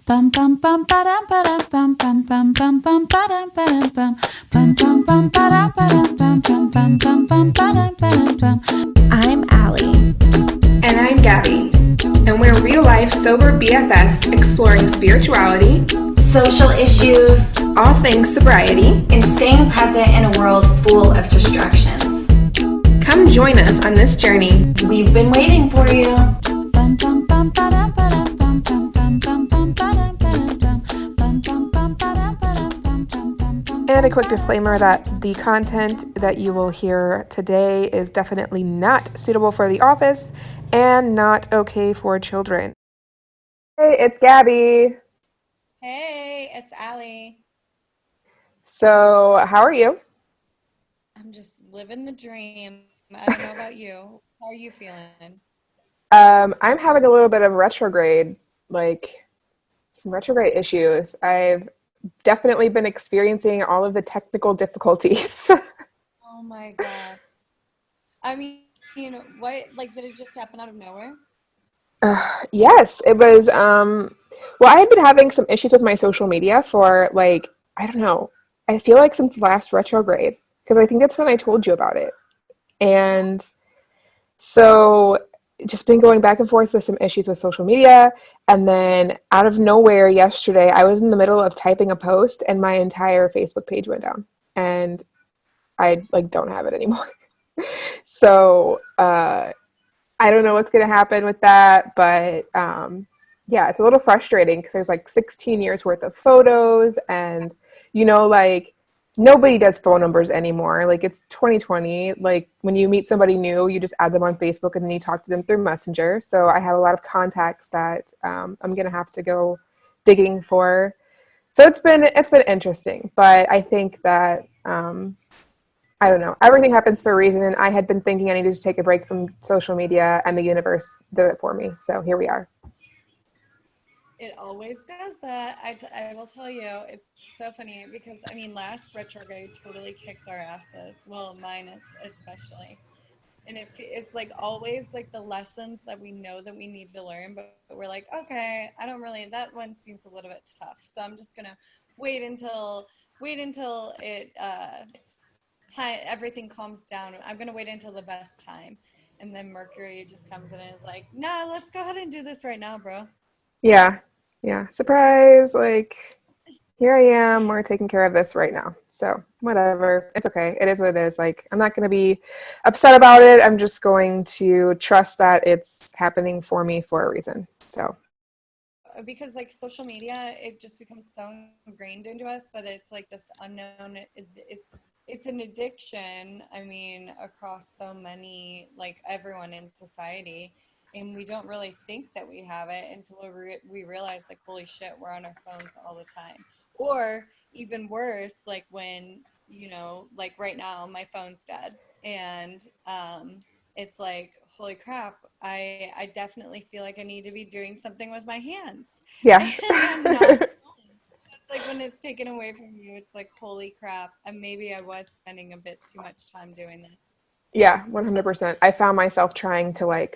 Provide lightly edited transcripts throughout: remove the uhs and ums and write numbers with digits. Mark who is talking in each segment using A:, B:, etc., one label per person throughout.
A: Bum bum bum ba-dum ba-dum bum bum bum bum bum ba-dum ba-dum bum bum bum bum ba-dum ba-dum bum bum bum bum bum ba-dum ba-dum bum.
B: I'm Allie.
C: And I'm Gabby. And we're real-life sober BFFs exploring spirituality,
B: Social issues,
C: all things sobriety,
B: and staying present in a world full of distractions.
C: Come join us on this journey.
B: We've been waiting for you.
A: Bum bum bum ba-dum ba-dum bum bum bum bum bum ba-dum ba-dum bum bum bum bum ba-dum ba-dum bum bum bum bum.
C: And a quick disclaimer that the content that you will hear today is definitely not suitable for the office and not okay for children. Hey, it's Gabby.
D: Hey, it's Allie.
C: So, how are you?
D: I'm just living the dream. I don't know about you. How are you feeling?
C: I'm having a little bit of retrograde, some retrograde issues. I've definitely been experiencing all of the technical difficulties.
D: Oh my God. I mean, what, did it just happen out of nowhere?
C: Yes, it was, well, I had been having some issues with my social media for I don't know, I feel like since last retrograde, because I think that's when I told you about it. And so just been going back and forth with some issues with social media. And then out of nowhere yesterday, I was in the middle of typing a post and my entire Facebook page went down and I don't have it anymore. So, I don't know what's going to happen with that, but yeah, it's a little frustrating because there's 16 years worth of photos and, nobody does phone numbers anymore. It's 2020. When you meet somebody new, you just add them on Facebook and then you talk to them through Messenger. So I have a lot of contacts that I'm going to have to go digging for. So it's been interesting, but I think that I don't know. Everything happens for a reason. And I had been thinking I needed to take a break from social media and the universe did it for me. So here we are.
D: It always does that. I will tell you, it's so funny because, last retrograde totally kicked our asses. Well, mine especially. And it's always the lessons that we know that we need to learn, but we're like, okay, that one seems a little bit tough. So I'm just going to wait until it, everything calms down. I'm going to wait until the best time. And then Mercury just comes in and is like, nah, let's go ahead and do this right now, bro.
C: Yeah. Yeah. Surprise. Here I am. We're taking care of this right now. So whatever. It's okay. It is what it is. I'm not going to be upset about it. I'm just going to trust that it's happening for me for a reason. So.
D: Because social media, it just becomes so ingrained into us that it's this unknown, it's an addiction, across so many, everyone in society, and we don't really think that we have it until we realize holy shit, we're on our phones all the time. Or even worse, when right now my phone's dead and it's holy crap, I definitely feel like I need to be doing something with my hands.
C: Yeah.
D: And I'm not. It's when it's taken away from you, it's holy crap. And maybe I was spending a bit too much time doing this.
C: Yeah, 100%. I found myself trying to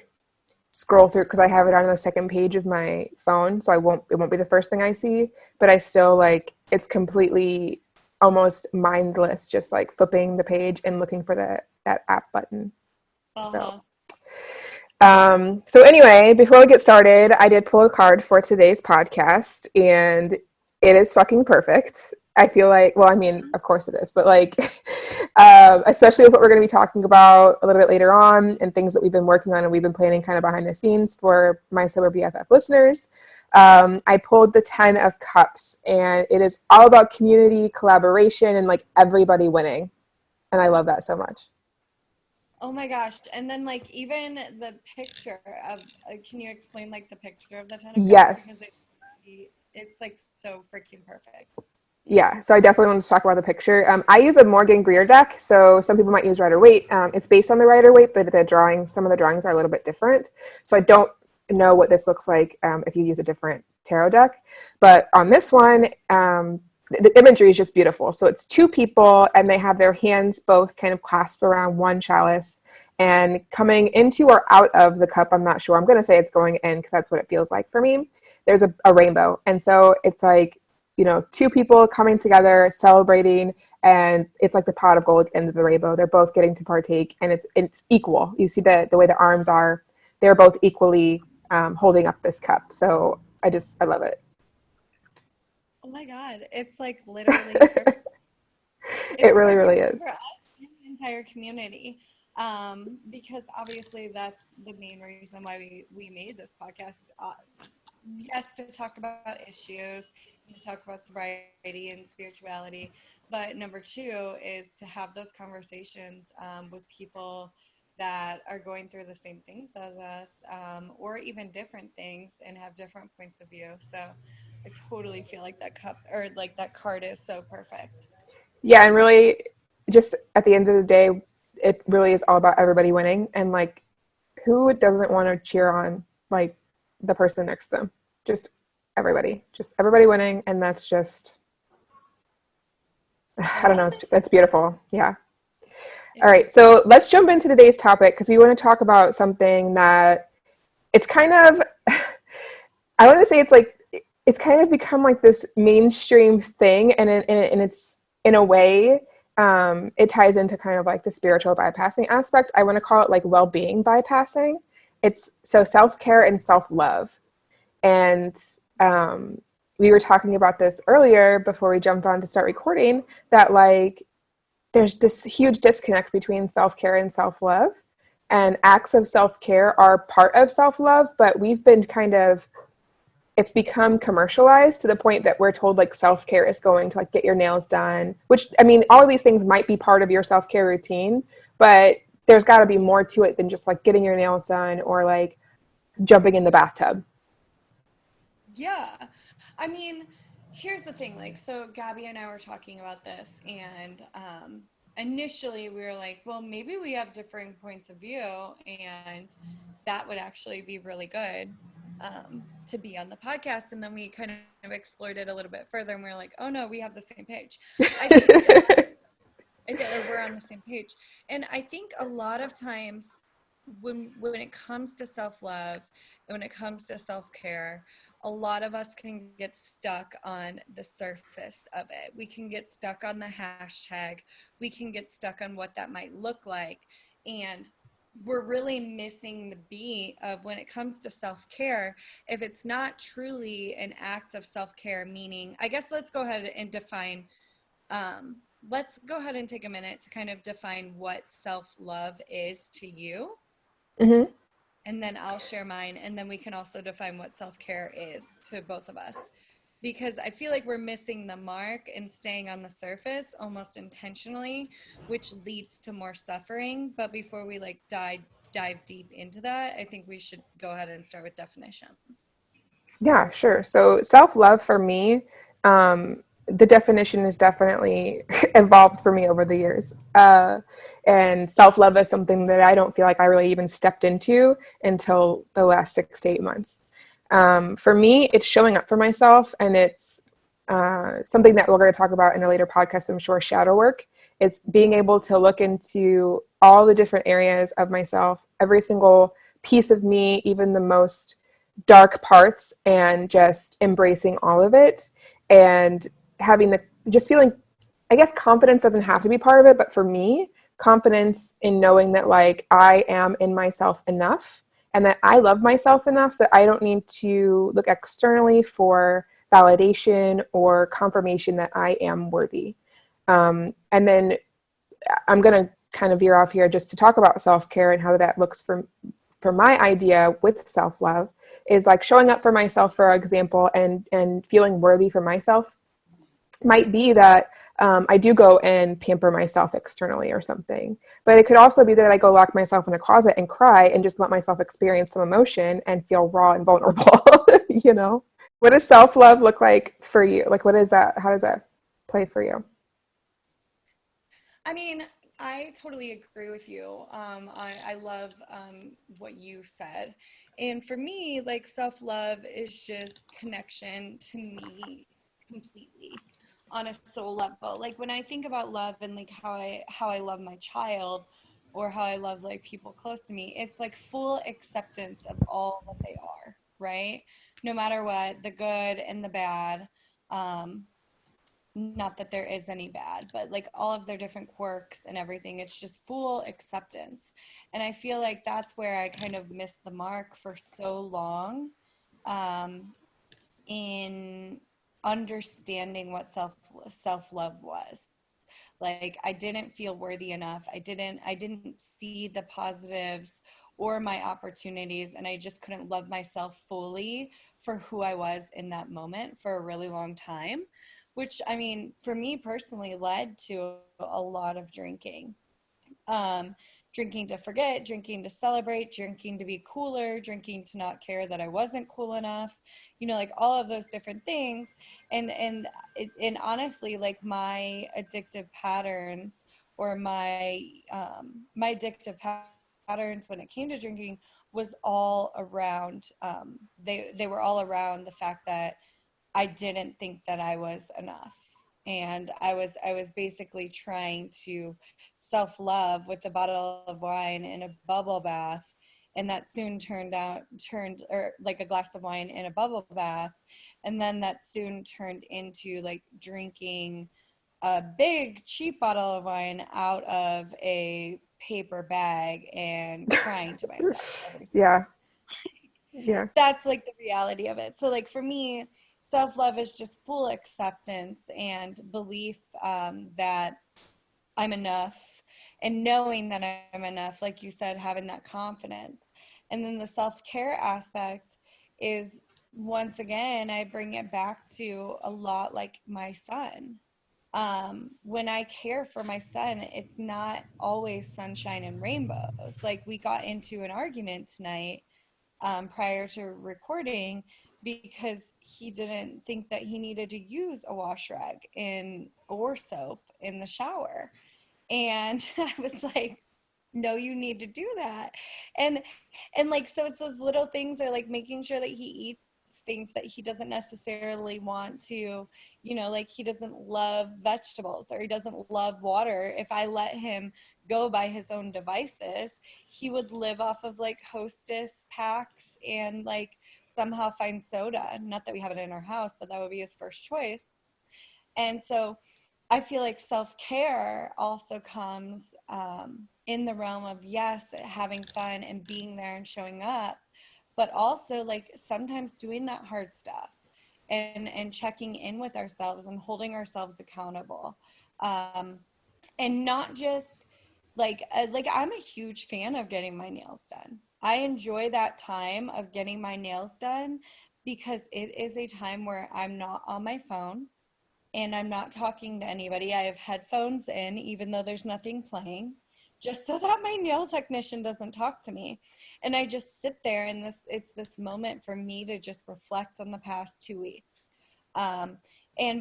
C: scroll through because I have it on the second page of my phone, so it won't be the first thing I see, but I still it's completely almost mindless, just flipping the page and looking for that app button.
D: Uh-huh.
C: So anyway, before we get started, I did pull a card for today's podcast and it is fucking perfect. I feel of course it is, but especially with what we're going to be talking about a little bit later on and things that we've been working on and we've been planning kind of behind the scenes for my Sober BFF listeners. I pulled the 10 of Cups and it is all about community, collaboration, and everybody winning. And I love that so much.
D: Oh my gosh. And then even the picture of, can you explain the picture of the Ten of Cups?
C: Yes.
D: Because it's so freaking perfect.
C: Yeah, so I definitely want to talk about the picture. I use a Morgan Greer deck, so some people might use Rider-Waite. It's based on the Rider-Waite, but some of the drawings are a little bit different. So I don't know what this looks like if you use a different tarot deck. But on this one, the imagery is just beautiful. So it's two people, and they have their hands both kind of clasped around one chalice, And coming into or out of the cup, I'm not sure. I'm going to say it's going in because that's what it feels like for me. There's a rainbow. And so it's like, you know, two people coming together, celebrating, and it's like the pot of gold at the end of the rainbow. They're both getting to partake, and it's equal. You see the way the arms are. They're both equally holding up this cup. So I love it.
D: Oh my God. It's like literally perfect.
C: It
D: It's
C: really, really
D: perfect
C: is.
D: for us and the entire community. Because obviously that's the main reason why we made this podcast. Yes, to talk about issues and to talk about sobriety and spirituality. But number two is to have those conversations with people that are going through the same things as us, or even different things and have different points of view. So I totally feel like that cup or like that card is so perfect.
C: Yeah, and really, just at the end of the day, it really is all about everybody winning. And like, who doesn't want to cheer on like the person next to them? Just everybody winning, and that's just, I don't know, it's beautiful. Yeah. All right, so let's jump into today's topic because we want to talk about something that it's kind of, I want to say it's like, it's kind of become like this mainstream thing, and it's in a way, it ties into kind of like the spiritual bypassing aspect. I want to call it like well-being bypassing. It's so self-care and self-love. And we were talking about this earlier before we jumped on to start recording, that like there's this huge disconnect between self-care and self-love. And acts of self-care are part of self-love, but we've been kind of, it's become commercialized to the point that we're told like self-care is going to like get your nails done, which, I mean, all of these things might be part of your self-care routine, but there's got to be more to it than just like getting your nails done or like jumping in the bathtub.
D: Yeah. I mean, here's the thing. Like, so Gabby and I were talking about this, and initially we were like, well, maybe we have differing points of view, and that would actually be really good to be on the podcast. And then we kind of explored it a little bit further, and we were like, oh no, we have the same page. I think or we're on the same page. And I think a lot of times when it comes to self-love and when it comes to self-care, a lot of us can get stuck on the surface of it. We can get stuck on the hashtag. We can get stuck on what that might look like. And we're really missing the beat of when it comes to self-care. If it's not truly an act of self-care, meaning, I guess let's go ahead and define, let's go ahead and take a minute to kind of define what self-love is to you.
C: Mm-hmm.
D: And then I'll share mine, and then we can also define what self-care is to both of us. Because I feel like we're missing the mark and staying on the surface almost intentionally, which leads to more suffering. But before we like dive deep into that, I think we should go ahead and start with definitions.
C: Yeah, sure. So self-love for me, the definition is definitely evolved for me over the years. And self-love is something that I don't feel like I really even stepped into until the last 6 to 8 months. For me, it's showing up for myself, and it's something that we're going to talk about in a later podcast, I'm sure, shadow work. It's being able to look into all the different areas of myself, every single piece of me, even the most dark parts, and just embracing all of it and having just feeling, I guess confidence doesn't have to be part of it, but for me, confidence in knowing that like I am in myself enough and that I love myself enough that I don't need to look externally for validation or confirmation that I am worthy. And then I'm going to kind of veer off here just to talk about self-care and how that looks for my idea with self-love is like showing up for myself, for example, and feeling worthy for myself might be that I do go and pamper myself externally or something. But it could also be that I go lock myself in a closet and cry and just let myself experience some emotion and feel raw and vulnerable, you know? What does self-love look like for you? Like, what is that? How does that play for you?
D: I mean, I totally agree with you. I love what you said. And for me, like self-love is just connection to me completely on a soul level. Like when I think about love and like how I love my child, or how I love like people close to me. It's like full acceptance of all that they are, right? No matter what, the good and the bad. Um, Not that there is any bad, but like all of their different quirks and everything. It's just full acceptance. And I feel like that's where I kind of missed the mark for so long, um, in understanding what self love was. Like I didn't feel worthy enough. I didn't see the positives or my opportunities, and I just couldn't love myself fully for who I was in that moment for a really long time, which I mean, for me personally led to a lot of drinking. Um, Drinking to forget, drinking to celebrate, drinking to be cooler, drinking to not care that I wasn't cool enough, like all of those different things. And honestly, like my addictive patterns, or my addictive patterns when it came to drinking was all around, they were all around the fact that I didn't think that I was enough. And I was basically trying to self-love with a bottle of wine and a bubble bath. And that soon or like a glass of wine in a bubble bath. And then that soon turned into like drinking a big cheap bottle of wine out of a paper bag and crying to myself every single.
C: Yeah. Yeah.
D: That's like the reality of it. So like for me, self-love is just full acceptance and belief, that I'm enough, and knowing that I'm enough, like you said, having that confidence. And then the self-care aspect is, once again, I bring it back to a lot like my son. When I care for my son, it's not always sunshine and rainbows. Like we got into an argument tonight, prior to recording, because he didn't think that he needed to use a wash rag or soap in the shower. And I was like, no, you need to do that. And like, so it's those little things, or like making sure that he eats things that he doesn't necessarily want to, like he doesn't love vegetables or he doesn't love water. If I let him go by his own devices, he would live off of like Hostess packs and like somehow find soda. Not that we have it in our house, but that would be his first choice. And so I feel like self-care also comes, in the realm of, yes, having fun and being there and showing up, but also like sometimes doing that hard stuff, and checking in with ourselves and holding ourselves accountable. Um, and not just like I'm a huge fan of getting my nails done. I enjoy that time of getting my nails done because it is a time where I'm not on my phone and I'm not talking to anybody. I have headphones in, even though there's nothing playing, just so that my nail technician doesn't talk to me. And I just sit there, and it's this moment for me to just reflect on the past 2 weeks. Um,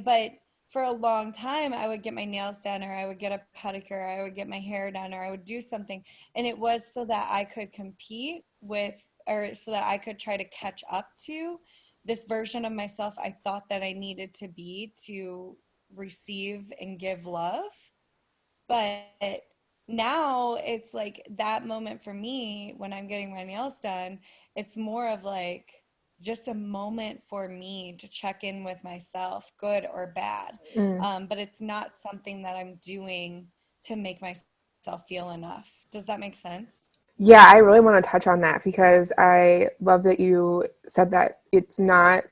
D: but for a long time, I would get my nails done, or I would get a pedicure, or I would get my hair done, or I would do something. And it was so that I could compete with, or so that I could try to catch up to this version of myself I thought that I needed to be to receive and give love. But now it's like that moment for me when I'm getting my nails done, it's more of like just a moment for me to check in with myself, good or bad.
C: Mm.
D: But it's not something that I'm doing to make myself feel enough. Does that make sense?
C: Yeah, I really want to touch on that because I love that you said that it's not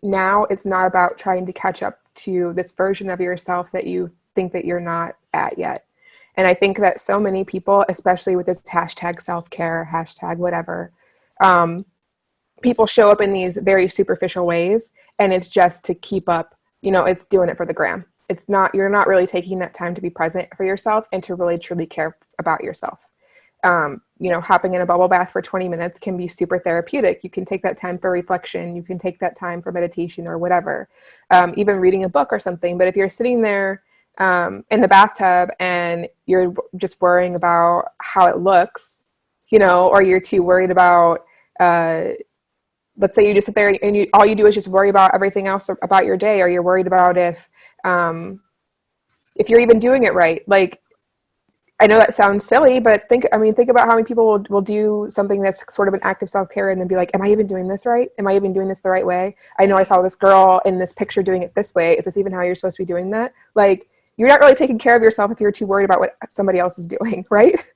C: about trying to catch up to this version of yourself that you think that you're not at yet. And I think that so many people, especially with this hashtag self-care, hashtag whatever, people show up in these very superficial ways, and it's just to keep up, it's doing it for the gram. It's not, you're not really taking that time to be present for yourself and to really truly care about yourself. Hopping in a bubble bath for 20 minutes can be super therapeutic. You can take that time for reflection. You can take that time for meditation or whatever, even reading a book or something. But if you're sitting there in the bathtub and you're just worrying about how it looks, or you're too worried about, let's say you just sit there and all you do is just worry about everything else about your day, or you're worried about if you're even doing it right. Like, I know that sounds silly, but think about how many people will do something that's sort of an act of self-care and then be like, am I even doing this right? Am I even doing this the right way? I know I saw this girl in this picture doing it this way. Is this even how you're supposed to be doing that? Like, you're not really taking care of yourself if you're too worried about what somebody else is doing, right?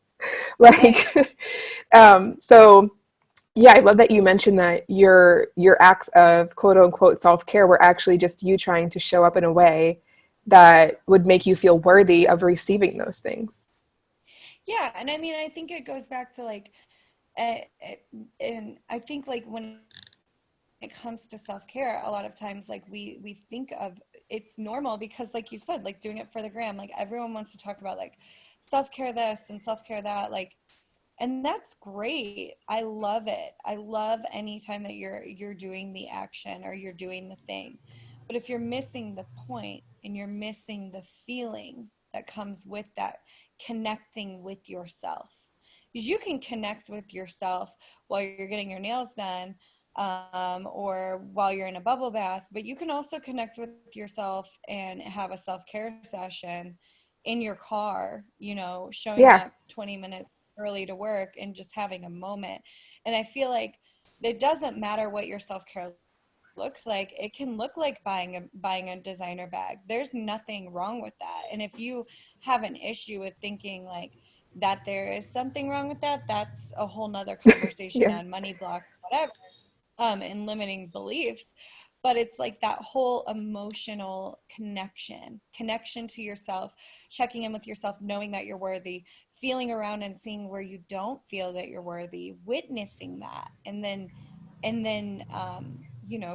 C: Like, so yeah, I love that you mentioned that your acts of quote unquote self-care were actually just you trying to show up in a way that would make you feel worthy of receiving those things.
D: Yeah, and I mean, I think it goes back to like, uh, and I think like when it comes to self-care, a lot of times like we think of it's normal because like you said, like doing it for the gram, like everyone wants to talk about like self-care this and self-care that, like, and that's great. I love it. I love any time that you're doing the action or you're doing the thing. But if you're missing the point and you're missing the feeling that comes with that, connecting with yourself, because you can connect with yourself while you're getting your nails done, or while you're in a bubble bath, but you can also connect with yourself and have a self-care session in your car, showing
C: Yeah.
D: up 20 minutes early to work and just having a moment. And I feel like it doesn't matter what your self-care looks like. It can look like buying a designer bag. There's nothing wrong with that. And if you have an issue with thinking like that there is something wrong with that, that's a whole nother conversation
C: Yeah.
D: on money blocks, whatever, and limiting beliefs. But it's like that whole emotional connection to yourself, checking in with yourself, knowing that you're worthy, feeling around and seeing where you don't feel that you're worthy, witnessing that, and then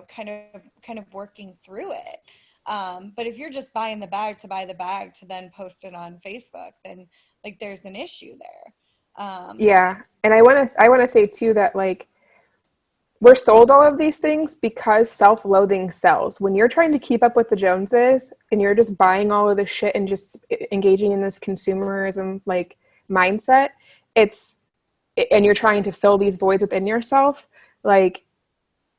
D: kind of working through it. But if you're just buying the bag to buy the bag to then post it on Facebook, then like there's an issue there.
C: Yeah. And I want to say too that like we're sold all of these things because self-loathing sells. When you're trying to keep up with the Joneses and you're just buying all of this shit and just engaging in this consumerism like mindset, and you're trying to fill these voids within yourself, like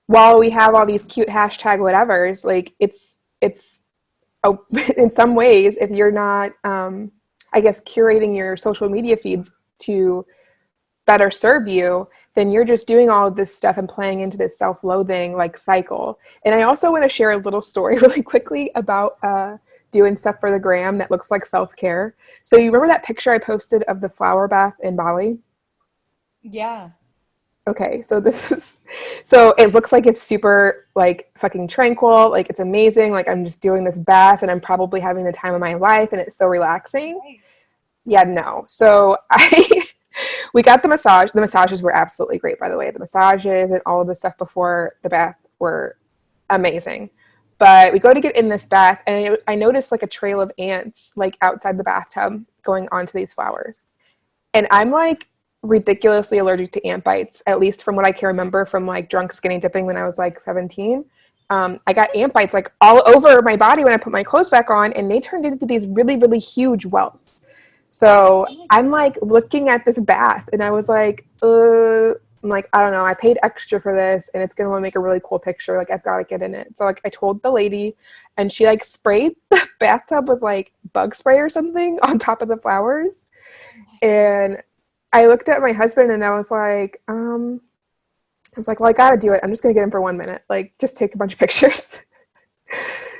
C: while we have all these cute hashtag whatevers, like it's oh, in some ways, if you're not I guess curating your social media feeds to better serve you, then you're just doing all of this stuff and playing into this self-loathing like cycle. And I also want to share a little story really quickly about doing stuff for the gram that looks like self-care. So you remember that picture I posted of the flower bath in Bali?
D: Yeah.
C: Okay, so it looks like it's super like fucking tranquil, like it's amazing, like I'm just doing this bath and I'm probably having the time of my life and it's so relaxing.
D: Right.
C: Yeah, no. So we got the massage. The massages were absolutely great, by the way. The massages and all of the stuff before the bath were amazing. But we go to get in this bath, and I noticed like a trail of ants like outside the bathtub going onto these flowers. And I'm like ridiculously allergic to ant bites, at least from what I can remember from like drunk skinny dipping when I was like 17. I got ant bites like all over my body when I put my clothes back on, and they turned into these really, really huge welts. So
D: Oh my
C: I'm like looking at this bath and I was like, I'm like, I don't know. I paid extra for this and it's going to make a really cool picture. Like I've got to get in it. So like I told the lady and she like sprayed the bathtub with like bug spray or something on top of the flowers. And I looked at my husband and I was like, well, I got to do it. I'm just going to get in for 1 minute. Like just take a bunch of pictures.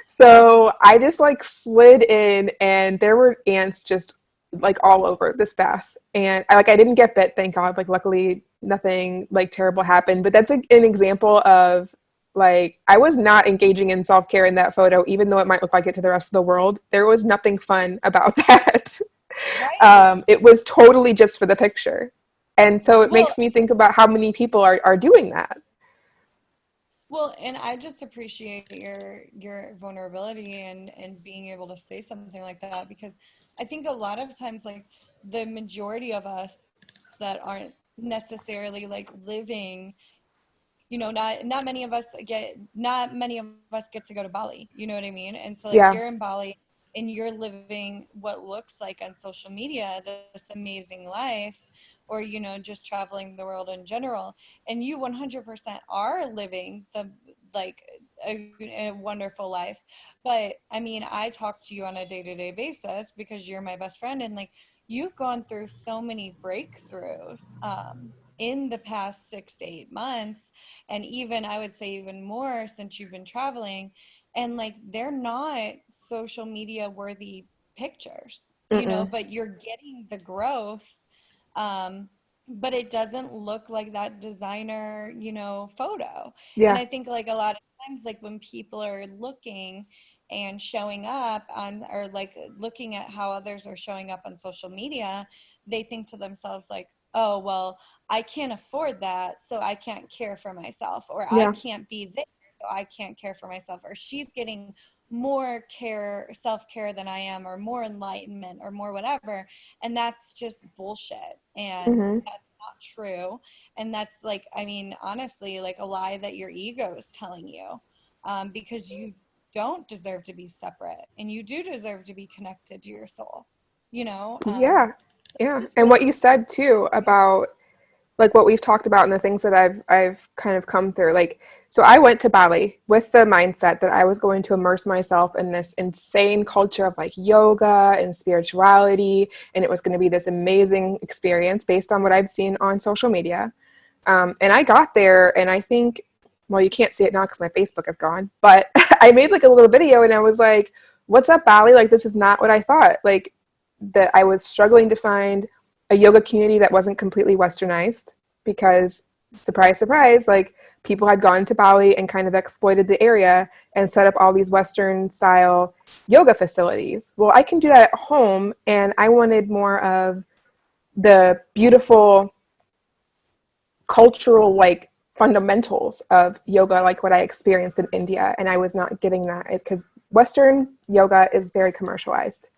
C: So I just like slid in and there were ants just like all over this bath. And I didn't get bit, thank God. Like luckily nothing like terrible happened. But that's an example of like I was not engaging in self-care in that photo, even though it might look like it to the rest of the world. There was nothing fun about that.
D: Right.
C: It was totally just for the picture. And so it
D: Well,
C: makes me think about how many people are doing that.
D: Well, and I just appreciate your vulnerability and being able to say something like that, because I think a lot of times like the majority of us that aren't necessarily like living, not many of us get to go to Bali, you know what I mean? And so like
C: Yeah.
D: you're in Bali and you're living what looks like on social media this amazing life, or just traveling the world in general, and you 100% are living the like a wonderful life. But I mean, I talk to you on a day-to-day basis because you're my best friend, and like you've gone through so many breakthroughs in the past 6 to 8 months, and even I would say even more since you've been traveling, and like they're not social media worthy pictures, you know,
C: Mm-mm.
D: but you're getting the growth. Um, but it doesn't look like that designer, you know, photo. And
C: Yeah.
D: I think like a lot of times, like when people are looking and showing up on, or like looking at how others are showing up on social media, they think to themselves like, oh, well, I can't afford that, so I can't care for myself, or I
C: Yeah.
D: can't be there, so I can't care for myself, or she's getting more care, self-care than I am, or more enlightenment, or more whatever. And that's just bullshit. And
C: Mm-hmm.
D: that's not true. And that's like, I mean, honestly, like a lie that your ego is telling you, because you don't deserve to be separate, and you do deserve to be connected to your soul, you know?
C: Yeah. Yeah.
D: Just
C: And
D: what
C: what you said too about like what we've talked about and the things that I've kind of come through. Like, so I went to Bali with the mindset that I was going to immerse myself in this insane culture of like yoga and spirituality, and it was going to be this amazing experience based on what I've seen on social media. And I got there, and I think, well, you can't see it now because my Facebook is gone, but I made like a little video, and I was like, "What's up, Bali? Like, this is not what I thought." Like, that I was struggling to find a yoga community that wasn't completely westernized because, surprise, surprise, like people had gone to Bali and kind of exploited the area and set up all these Western style yoga facilities. Well, I can do that at home, and I wanted more of the beautiful cultural like fundamentals of yoga, like what I experienced in India, and I was not getting that because Western yoga is very commercialized,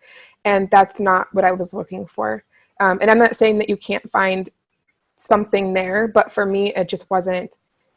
C: and that's not what I was looking for. And I'm not saying that you can't find something there, but for me, it just wasn't.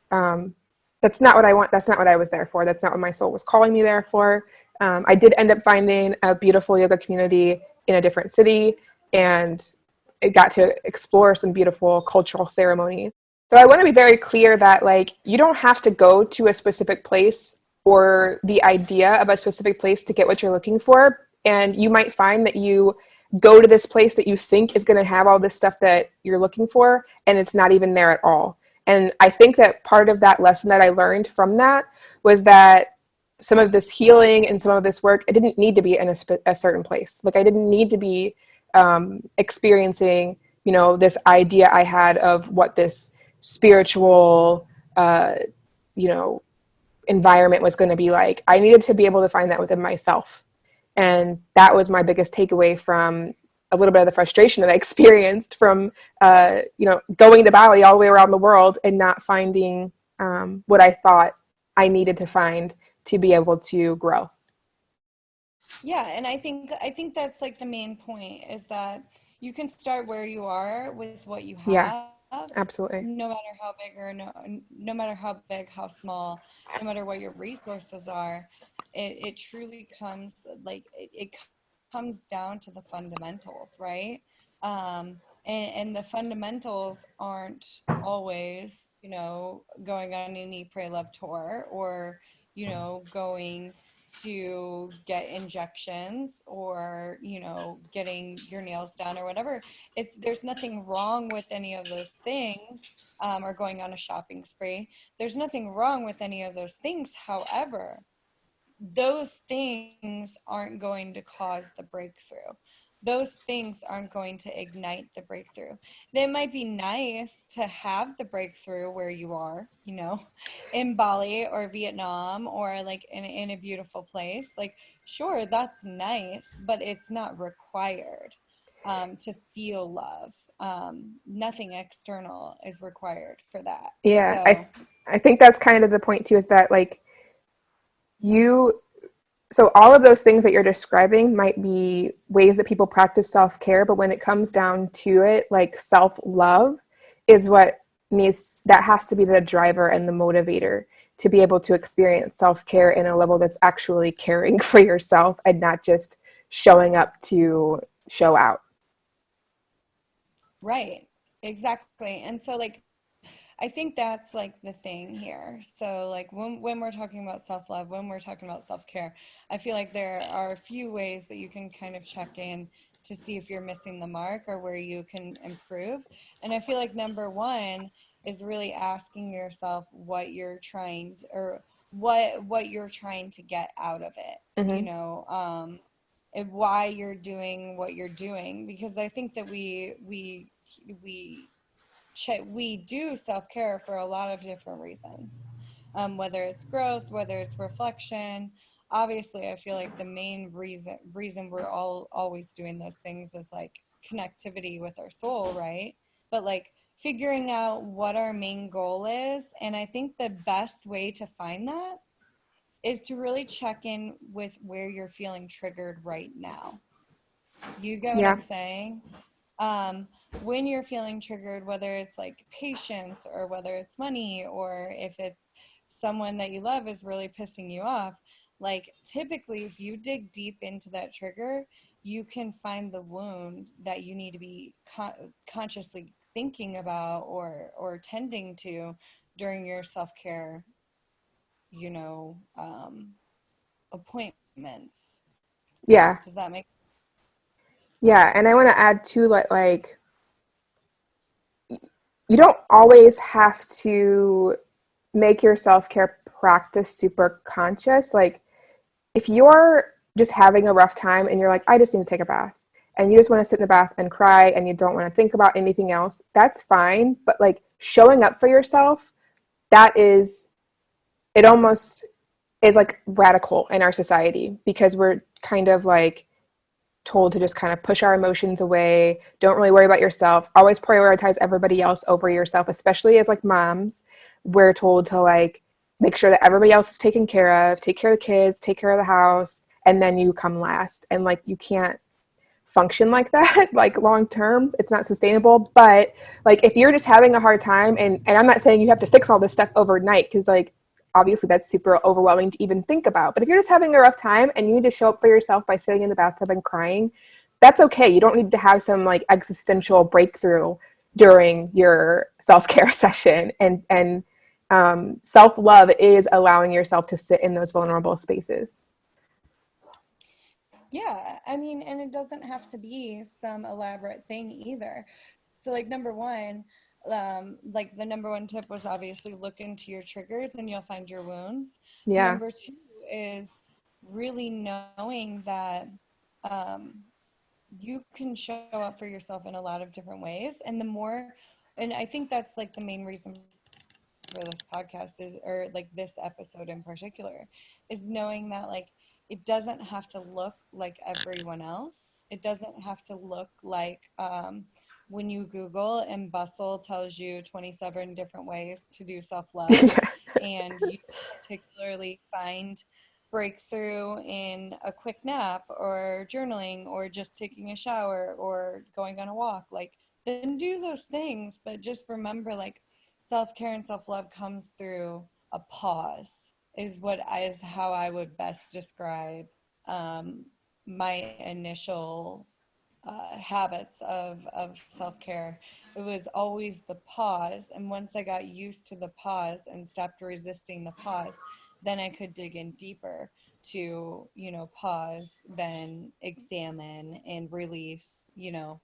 C: That's not what I want. That's not what I was there for. That's not what my soul was calling me there for. I did end up finding a beautiful yoga community in a different city, and I got to explore some beautiful cultural ceremonies. So I want to be very clear that like you don't have to go to a specific place or the idea of a specific place to get what you're looking for. And you might find that you go to this place that you think is going to have all this stuff that you're looking for, and it's not even there at all. And I think that part of that lesson that I learned from that was that some of this healing and some of this work, it didn't need to be in a certain place. Like I didn't need to be experiencing, you know, this idea I had of what this spiritual, you know, environment was going to be like. I needed to be able to find that within myself. And that was my biggest takeaway from a little bit of the frustration that I experienced from, you know, going to Bali all the way around the world and not finding what I thought I needed to find to be able to grow.
D: Yeah, and I think that's like the main point is that you can start where you are with what you
C: Yeah,
D: have,
C: absolutely.
D: no matter how big or no matter how big, how small, no matter what your resources are. It truly comes like it comes down to the fundamentals, right? And the fundamentals aren't always, you know, going on an Eat, Pray, Love tour, or, you know, going to get injections, or, you know, getting your nails done or whatever. It's There's nothing wrong with any of those things, or going on a shopping spree. There's nothing wrong with any of those things. However, those things aren't going to cause the breakthrough. Those things aren't going to ignite the breakthrough. They might be nice to have the breakthrough where you are, you know, in Bali or Vietnam, or like in a beautiful place. Like, sure, that's nice, but it's not required to feel love. Nothing external is required for that.
C: Yeah,
D: So,
C: I think that's kind of the point too, is that like you, so all of those things that you're describing might be ways that people practice self-care, but when it comes down to it, like self-love is what needs, that has to be the driver and the motivator to be able to experience self-care in a level that's actually caring for yourself and not just showing up to show out.
D: right, exactly. And so, like, I think that's like the thing here. So like when we're talking about self-love, when we're talking about self-care, I feel like there are a few ways that you can kind of check in to see if you're missing the mark or where you can improve. And I feel like number one is really asking yourself what you're trying to, or what you're trying to get out of it,
C: Mm-hmm.
D: you know, and why you're doing what you're doing. Because I think that we do self-care for a lot of different reasons, whether it's growth, whether it's reflection. Obviously I feel like the main reason we're all always doing those things is like connectivity with our soul, right? But like figuring out what our main goal is, and I think the best way to find that is to really check in with where you're feeling triggered right now. You get what
C: Yeah.
D: I'm saying? When you're feeling triggered, whether it's like patience or whether it's money, or if it's someone that you love is really pissing you off, like typically if you dig deep into that trigger, you can find the wound that you need to be consciously thinking about or tending to during your self-care, you know, appointments.
C: Yeah.
D: Does that make
C: Yeah. And I want to add too, like you don't always have to make your self-care practice super conscious. Like if you're just having a rough time and you're like, I just need to take a bath, and you just want to sit in the bath and cry and you don't want to think about anything else, that's fine. But like showing up for yourself, it almost is like radical in our society, because we're kind of like told to just kind of push our emotions away, don't really worry about yourself, always prioritize everybody else over yourself. Especially as like moms, we're told to like make sure that everybody else is taken care of, take care of the kids, take care of the house, and then you come last. And like you can't function like that like long term. It's not sustainable. But like if you're just having a hard time, and I'm not saying you have to fix all this stuff overnight, because like obviously that's super overwhelming to even think about. But if you're just having a rough time and you need to show up for yourself by sitting in the bathtub and crying, that's okay. You don't need to have some like existential breakthrough during your self-care session. And self-love is allowing yourself to sit in those vulnerable spaces.
D: Yeah, I mean, and it doesn't have to be some elaborate thing either. So, like, number one, like the number one tip was obviously look into your triggers and you'll find your wounds.
C: Yeah.
D: Number two is really knowing that um, you can show up for yourself in a lot of different ways. And the more, and I think that's like the main reason for this podcast is, or like this episode in particular, is knowing that like it doesn't have to look like everyone else. It doesn't have to look like when you Google and Bustle tells you 27 different ways to do self-love, and you particularly find breakthrough in a quick nap or journaling or just taking a shower or going on a walk. Like, then do those things, but just remember, like, self-care and self-love comes through a pause, is how I would best describe um, my initial habits of self-care. It was always the pause, and once I got used to the pause and stopped resisting the pause, then I could dig in deeper to, you know, pause, then examine and release, you know,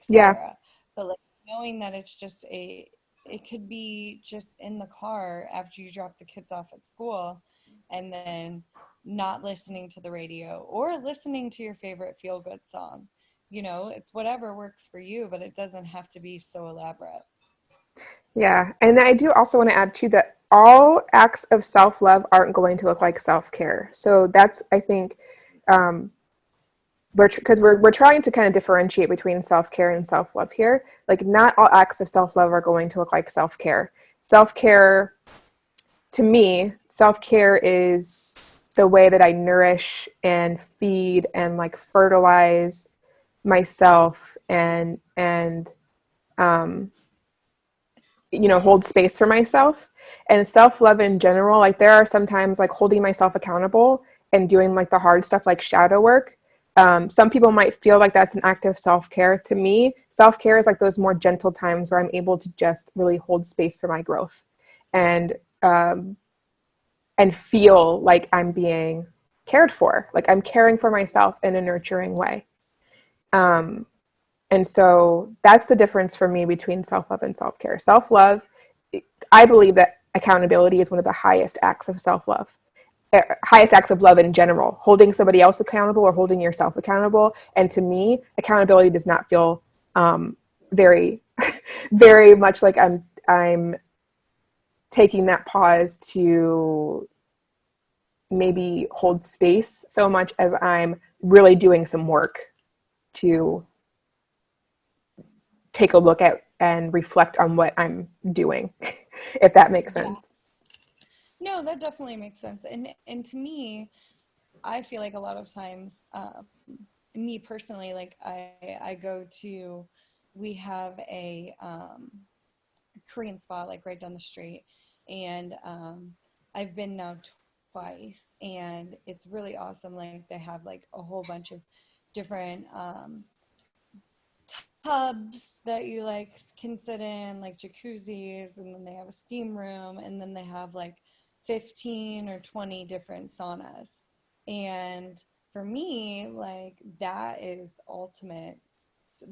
C: Yeah.
D: etc. But like knowing that it's just it could be just in the car after you drop the kids off at school, and then not listening to the radio or listening to your favorite feel good song. You know, it's whatever works for you, but it doesn't have to be so elaborate.
C: Yeah. And I do also want to add too that all acts of self-love aren't going to look like self-care. So that's, I think, um, we're trying to kind of differentiate between self-care and self-love here. Like not all acts of self-love are going to look like self-care. Self-care, to me, self-care is the way that I nourish and feed and like fertilize myself and um hold space for myself. And self-love in general, like there are sometimes like holding myself accountable and doing like the hard stuff like shadow work. Some people might feel like that's an act of self-care. To me, self-care is like those more gentle times where I'm able to just really hold space for my growth and um, and feel like I'm being cared for, like I'm caring for myself in a nurturing way. And so that's the difference for me between self-love and self-care. Self-love, I believe that accountability is one of the highest acts of self-love, highest acts of love in general, holding somebody else accountable or holding yourself accountable. And to me, accountability does not feel very, very much like I'm taking that pause to maybe hold space so much as I'm really doing some work to take a look at and reflect on what I'm doing, if that makes sense.
D: No, that definitely makes sense. And to me, I feel like a lot of times, me personally, like I go to, we have a Korean spot like right down the street, and I've been now twice, and it's really awesome. Like they have like a whole bunch of different tubs that you like can sit in, like jacuzzis, and then they have a steam room, and then they have like 15 or 20 different saunas. And for me, like that is ultimate.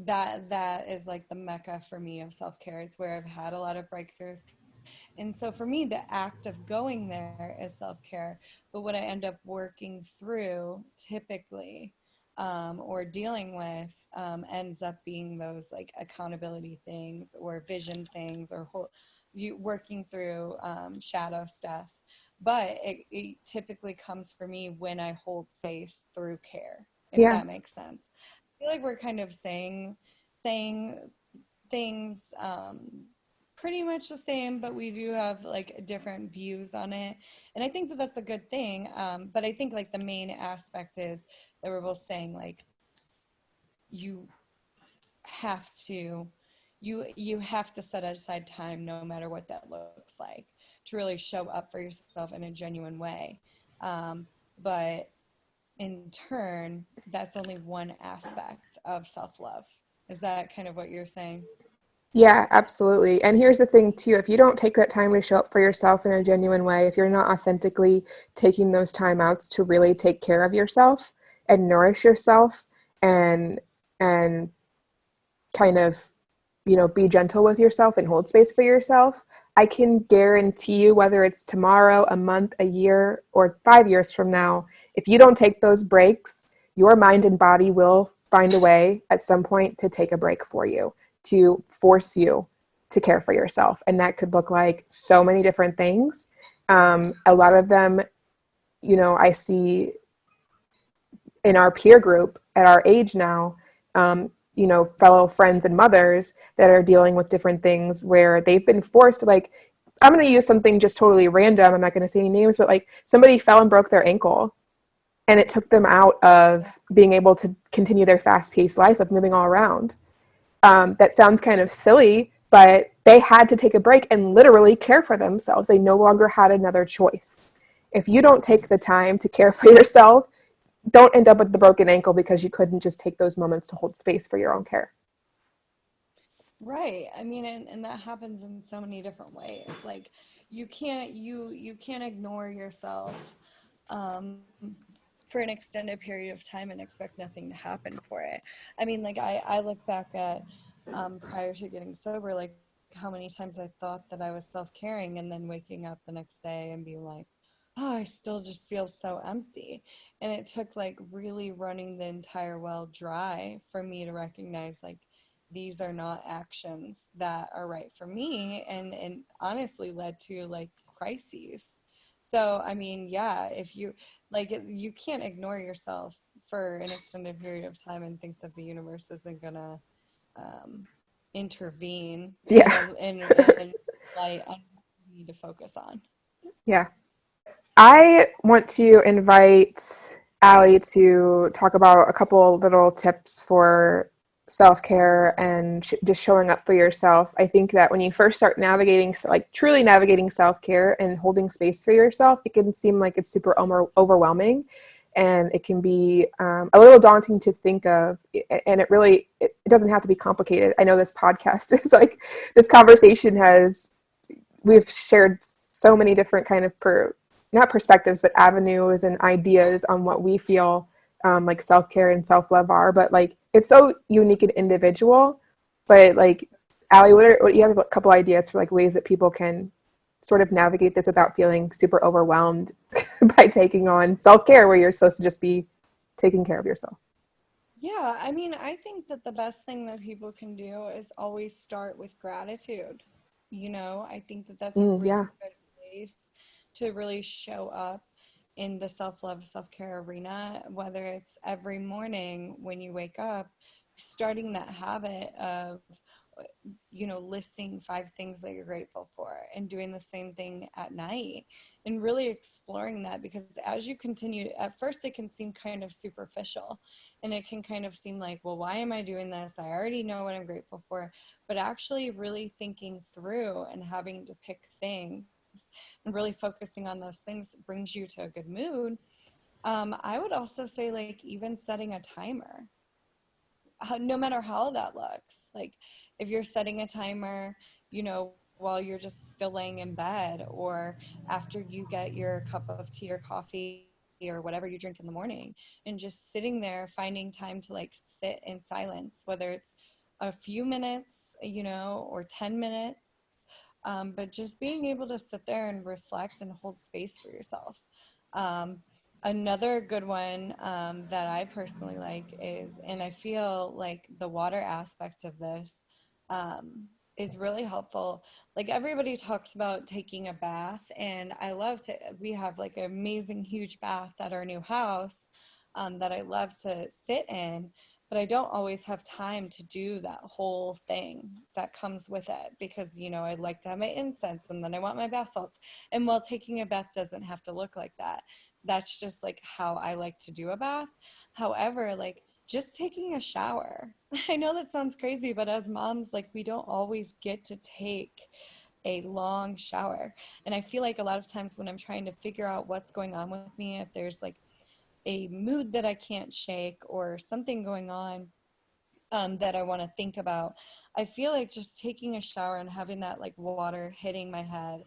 D: That is like the mecca for me of self-care. It's where I've had a lot of breakthroughs. And so for me, the act of going there is self-care. But what I end up working through typically, or dealing with, ends up being those like accountability things or vision things, or you working through shadow stuff. But it typically comes for me when I hold space through care, if
C: Yeah.
D: that makes sense. I feel like we're kind of saying things pretty much the same, but we do have like different views on it. And I think that that's a good thing. But I think like the main aspect is that we're both saying like you have to you have to set aside time, no matter what that looks like, to really show up for yourself in a genuine way. But in turn, that's only one aspect of self-love. Is that kind of what you're saying?
C: Yeah, absolutely. And here's the thing too, if you don't take that time to show up for yourself in a genuine way, if you're not authentically taking those time outs to really take care of yourself and nourish yourself and and kind of, be gentle with yourself and hold space for yourself, I can guarantee you, whether it's tomorrow, a month, a year, or 5 years from now, if you don't take those breaks, your mind and body will find a way at some point to take a break for you, to force you to care for yourself. And that could look like so many different things. A lot of them, I see in our peer group at our age now, fellow friends and mothers that are dealing with different things where they've been forced to, like, I'm going to use something just totally random. I'm not going to say any names, but like somebody fell and broke their ankle, and it took them out of being able to continue their fast-paced life of moving all around. That sounds kind of silly, but they had to take a break and literally care for themselves. They no longer had another choice. If you don't take the time to care for yourself, don't end up with the broken ankle because you couldn't just take those moments to hold space for your own care.
D: Right. I mean, and that happens in so many different ways. Like you can't ignore yourself for an extended period of time and expect nothing to happen for it. I mean, like I look back at prior to getting sober, like how many times I thought that I was self-caring, and then waking up the next day and being like, oh, I still just feel so empty. And it took like really running the entire well dry for me to recognize like these are not actions that are right for me, and honestly led to like crises. So I mean, yeah, if you like you can't ignore yourself for an extended period of time and think that the universe isn't gonna um, intervene
C: Yeah.
D: in light on what you need to focus on.
C: Yeah. I want to invite Allie to talk about a couple little tips for self-care and just showing up for yourself. I think that when you first start navigating, like truly navigating self-care and holding space for yourself, it can seem like it's super overwhelming, and it can be a little daunting to think of. And it doesn't have to be complicated. I know this podcast is like, this conversation we've shared so many different kind of not perspectives, but avenues and ideas on what we feel like self-care and self-love are, but like it's so unique and individual. But like, Allie, what you have a couple ideas for like ways that people can sort of navigate this without feeling super overwhelmed by taking on self-care where you're supposed to just be taking care of yourself?
D: Yeah, I mean, I think that the best thing that people can do is always start with gratitude. I think that that's a really
C: Yeah.
D: good place to really show up in the self-love, self-care arena, whether it's every morning when you wake up, starting that habit of listing 5 things that you're grateful for and doing the same thing at night and really exploring that, because as you continue, at first it can seem kind of superficial and it can kind of seem like, well, why am I doing this? I already know what I'm grateful for. But actually really thinking through and having to pick things and really focusing on those things brings you to a good mood. I would also say, like, even setting a timer, no matter how that looks. Like, if you're setting a timer, while you're just still laying in bed, or after you get your cup of tea or coffee or whatever you drink in the morning, and just sitting there finding time to like sit in silence, whether it's a few minutes, or 10 minutes, but just being able to sit there and reflect and hold space for yourself. Um, Another good one that I personally like is, and I feel like the water aspect of this is really helpful. Like, everybody talks about taking a bath, and I love to, we have like an amazing huge bath at our new house that I love to sit in, but I don't always have time to do that whole thing that comes with it, because, I'd like to have my incense and then I want my bath salts. And while taking a bath doesn't have to look like that, that's just like how I like to do a bath. However, like, just taking a shower. I know that sounds crazy, but as moms, like, we don't always get to take a long shower. And I feel like a lot of times when I'm trying to figure out what's going on with me, if there's like a mood that I can't shake or something going on that I want to think about, I feel like just taking a shower and having that like water hitting my head,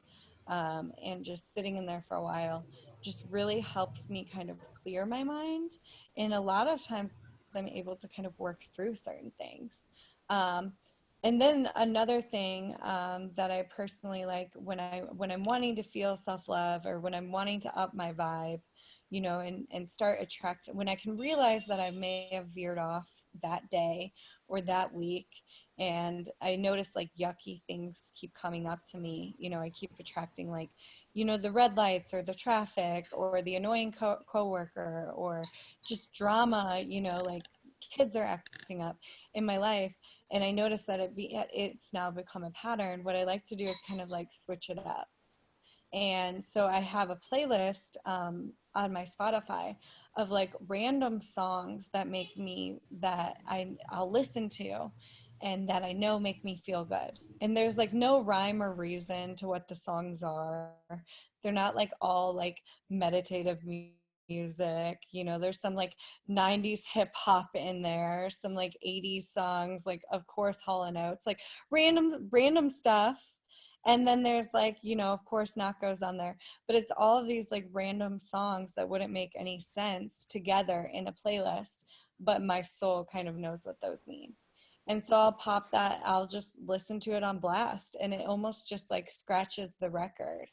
D: and just sitting in there for a while just really helps me kind of clear my mind. And a lot of times I'm able to kind of work through certain things. Um, and then another thing that I personally like, when I'm wanting to feel self-love, or when I'm wanting to up my vibe, and start attracting, when I can realize that I may have veered off that day or that week, and I notice like yucky things keep coming up to me. I keep attracting like, the red lights or the traffic or the annoying coworker or just drama, like kids are acting up in my life. And I notice that it's now become a pattern. What I like to do is kind of like switch it up. And so I have a playlist on my Spotify of like random songs that make me, that I'll listen to and that I know make me feel good. And there's like no rhyme or reason to what the songs are. They're not like all like meditative music. There's some like 90s hip hop in there, some like 80s songs, like of course Hall and Oates, like random stuff. And then there's like, of course, Knock goes on there. But it's all of these like random songs that wouldn't make any sense together in a playlist, but my soul kind of knows what those mean. And so I'll just listen to it on blast, and it almost just like scratches the record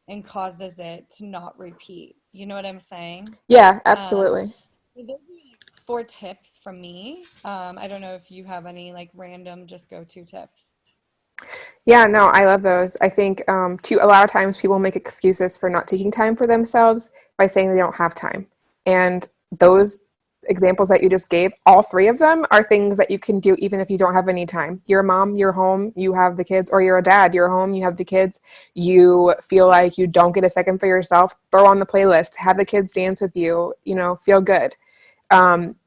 D: and causes it to not repeat. You know what I'm saying?
C: Yeah,
D: Um,
C: absolutely.
D: so those are like 4 tips from me. I don't know if you have any like random just go-to tips.
C: Yeah, no, I love those. I think too, a lot of times people make excuses for not taking time for themselves by saying they don't have time. And those examples that you just gave, all three of them are things that you can do even if you don't have any time. You're a mom, you're home, you have the kids, or you're a dad, you're home, you have the kids. You feel like you don't get a second for yourself, throw on the playlist, have the kids dance with you, feel good.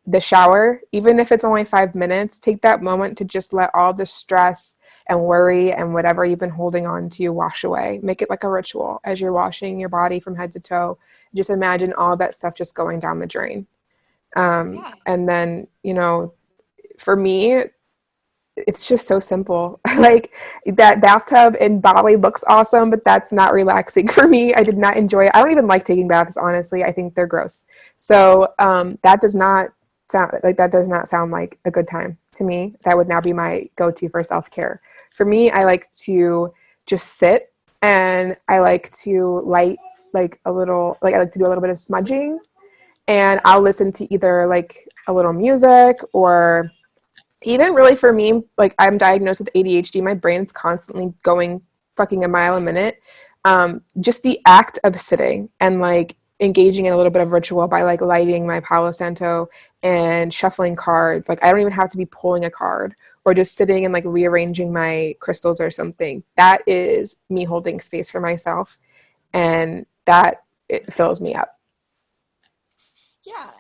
C: The shower, even if it's only 5 minutes, take that moment to just let all the stress and worry and whatever you've been holding on to wash away. Make it like a ritual as you're washing your body from head to toe. Just imagine all that stuff just going down the drain.
D: Yeah.
C: And then, for me, it's just so simple. Like that bathtub in Bali looks awesome, but that's not relaxing for me. I did not enjoy it. I don't even like taking baths, honestly. I think they're gross. So that does not sound like a good time to me. That would now be my go-to for self-care. For me, I like to just sit, and I like to light like a little, like I like to do a little bit of smudging, and I'll listen to either like a little music, or even really for me, like I'm diagnosed with ADHD. My brain's constantly going fucking a mile a minute. Just the act of sitting and like engaging in a little bit of ritual by like lighting my Palo Santo and shuffling cards. Like I don't even have to be pulling a card, or just sitting and like rearranging my crystals or something. That is me holding space for myself, and that it fills me up.
D: Yeah,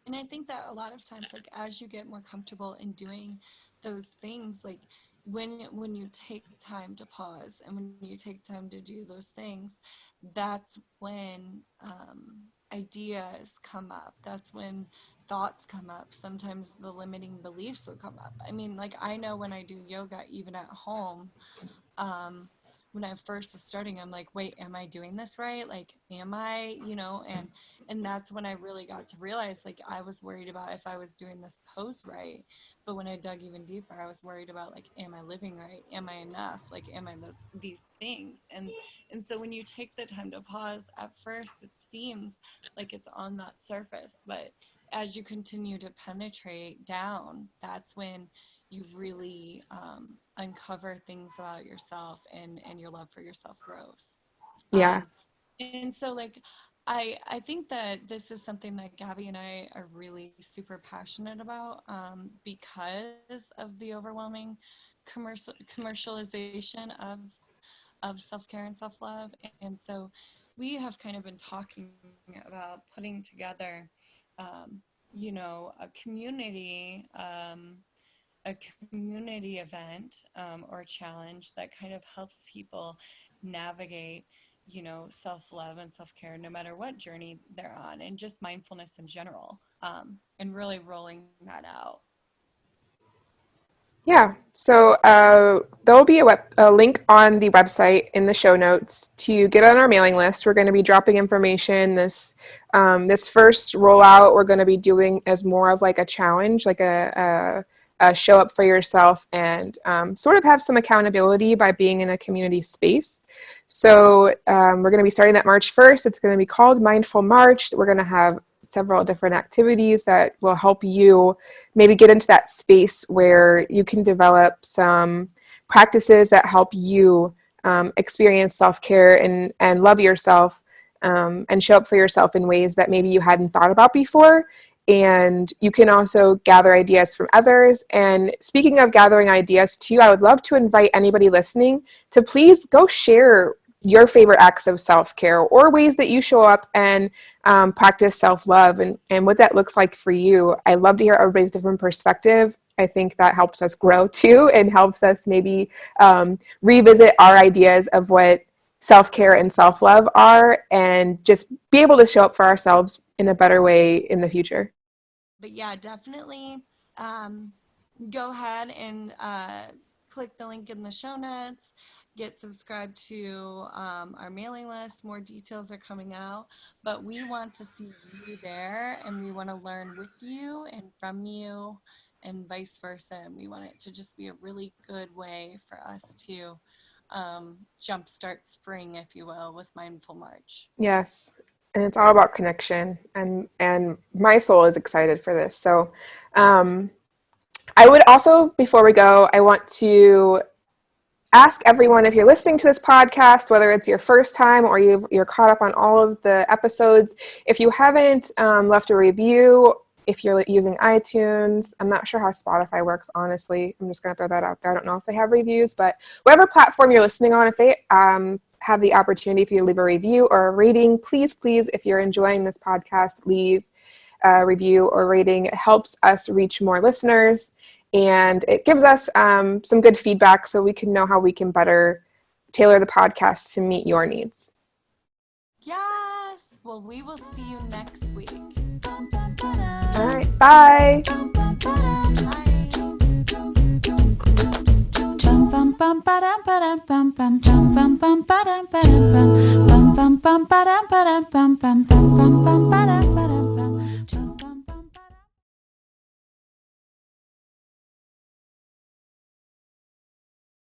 D: and I think that a lot of times, like as you get more comfortable in doing those things, like when you take time to pause and when you take time to do those things, that's when ideas come up. That's when thoughts come up. Sometimes the limiting beliefs will come up. I mean, like I know when I do yoga, even at home, um, when I first was starting, I'm like, wait, am I doing this right? Like, am I, and that's when I really got to realize, like, I was worried about if I was doing this pose right. But when I dug even deeper, I was worried about, like, am I living right? Am I enough? Like, am I these things? And so when you take the time to pause, at first it seems like it's on that surface, but as you continue to penetrate down, that's when you really uncover things about yourself, and your love for yourself grows.
C: Yeah.
D: And so like I think that this is something that Gabby and I are really super passionate about, because of the overwhelming commercialization of self-care and self-love. And so we have kind of been talking about putting together a a community event, or challenge that kind of helps people navigate, self-love and self-care no matter what journey they're on, and just mindfulness in general, and really rolling that out.
C: Yeah, so there will be a link on the website in the show notes to get on our mailing list. We're going to be dropping information. This first rollout we're going to be doing as more of like a challenge, like a show up for yourself, and sort of have some accountability by being in a community space. So we're going to be starting that March 1st. It's going to be called Mindful March. We're going to have several different activities that will help you maybe get into that space where you can develop some practices that help you experience self-care and love yourself, and show up for yourself in ways that maybe you hadn't thought about before. And you can also gather ideas from others. And speaking of gathering ideas too, I would love to invite anybody listening to please go share your favorite acts of self-care, or ways that you show up and practice self-love, and what that looks like for you. I love to hear everybody's different perspective. I think that helps us grow too, and helps us maybe revisit our ideas of what self-care and self-love are, and just be able to show up for ourselves in a better way in the future.
D: But yeah, definitely go ahead and click the link in the show notes. Get subscribed to our mailing list. More details are coming out, but we want to see you there, and we want to learn with you and from you, and vice versa. And we want it to just be a really good way for us to jumpstart spring, if you will, with Mindful March.
C: Yes. And it's all about connection, and my soul is excited for this. So I would also, before we go, I want to ask everyone, if you're listening to this podcast, whether it's your first time or you're caught up on all of the episodes, if you haven't left a review, if you're using iTunes, I'm not sure how Spotify works, honestly. I'm just going to throw that out there. I don't know if they have reviews, but whatever platform you're listening on, if they have the opportunity for you to leave a review or a rating, please, if you're enjoying this podcast, leave a review or rating. It helps us reach more listeners, and it gives us some good feedback so we can know how we can better tailor the podcast to meet your needs.
D: Yes. Well, we will see you next week.
C: All right. Bye.
D: Bye.
A: bum ba-dum ba-dum bum bum bum bum bum ba-dum ba-dum bum bum bum bum ba-dum ba-dum bum bum bum bum bum ba-dum